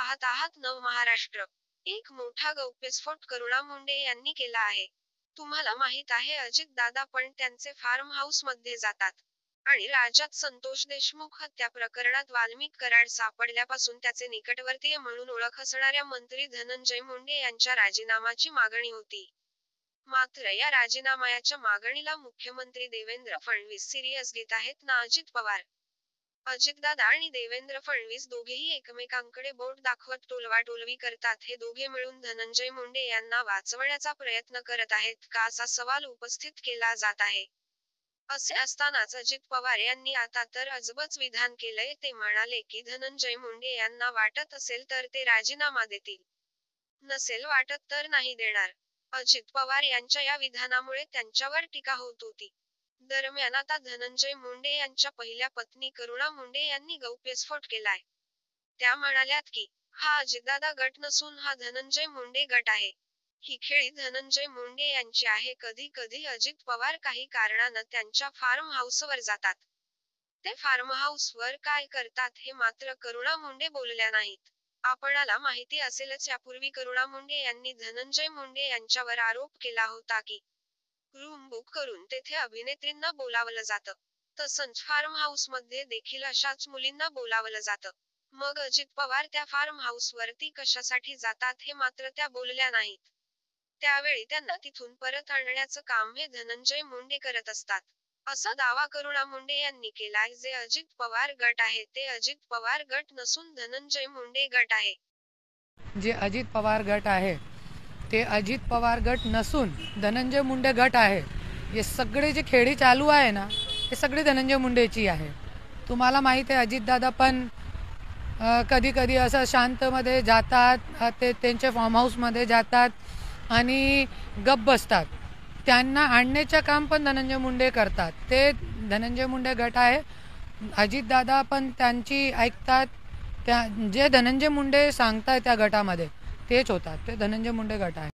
पाहत आहात नव महाराष्ट्र. एक मोठा गौप्यस्फोट करुणा मुंडे यांनी केला आहे. तुम्हाला माहित आहे अजितदादा पण त्यांचे फार्म हाऊस मध्ये जातात. आणि राज्यात संतोष देशमुख हत्या प्रकरणात वाल्मिक कराड सापडल्यापासून त्याचे निकटवर्तीय म्हणून ओळख असणाऱ्या मंत्री धनंजय मुंडे यांच्या राजीनामाची मागणी होती. मात्र या राजीनाम्याच्या मागणीला मुख्यमंत्री देवेंद्र फडणवीस सिरियस घेत आहेत ना अजित पवार. अजितदादा आणि देवेंद्र फडणवीस दोघेही एकमेकांकडे बोट दाखवत टोलवाटोलवी करतात. हे दोघे मिळून धनंजय मुंडे यांना वाचवण्याचा प्रयत्न करत आहेत का असा सवाल उपस्थित केला जात आहे. असे असतानाच अजित पवार यांनी आता तर अजबच विधान केलंय. ते म्हणाले की धनंजय मुंडे यांना वाटत असेल तर ते राजीनामा देतील. नसेल वाटत तर नाही देणार. अजित पवार यांच्या या विधानामुळे त्यांच्यावर टीका होत होती. दरम्यान आता धनंजय मुंडे यांच्या पहिल्या पत्नी करुणा मुंडे यांनी गौप्यस्फोट केलाय. त्या म्हणाल्यात की, हा अजितदादा गट नसून हा धनंजय मुंडे गट आहे. ही खेळी धनंजय मुंडे यांची आहे. कधी कधी अजित पवार काही कारणानं त्यांच्या फार्म हाऊसवर जातात. ते फार्म हाऊसवर काय करतात हे मात्र करुणा मुंडे बोलल्या नाहीत. आपणाला माहिती असेलच यापूर्वी करुणा मुंडे यांनी धनंजय मुंडे यांच्यावर आरोप केला होता की, रूम बुक करून तेथे अभिनेत्रींना बोलावलं जातं. तसंच फार्म हाऊस मध्ये देखील अशाच मुलींना बोलावलं जातं. मग अजित पवार त्या फार्म हाऊसवरती कशासाठी जातात हे मात्र त्या बोलल्या नाहीत. त्यावेळी त्यांना तिथून परत आणण्याचं काम हे धनंजय मुंडे करत असतात. असा दावा करुणा मुंडे यांनी केलाय. जे अजित पवार गट आहे ते अजित पवार गट नसून धनंजय मुंडे गट आहे. जे अजित पवार गट आहे ते अजित पवार गट नसून धनंजय मुंडे गट आहे. हे सगळे जे खेळी चालू आहे ना हे सगळे धनंजय मुंडेची आहे. तुम्हाला माहीत आहे अजितदादा पण कधी कधी असं शांतमध्ये जातात. ते त्यांच्या फार्म हाऊसमध्ये जातात आणि गप्प बसतात. त्यांना आणण्याचं काम पण धनंजय मुंडे करतात. ते धनंजय मुंडे गट आहे. अजितदादा पण त्यांची ऐकतात. त्या जे धनंजय मुंडे सांगतात त्या गटामध्ये तेच होतात. ते धनंजय मुंडे गट आहे.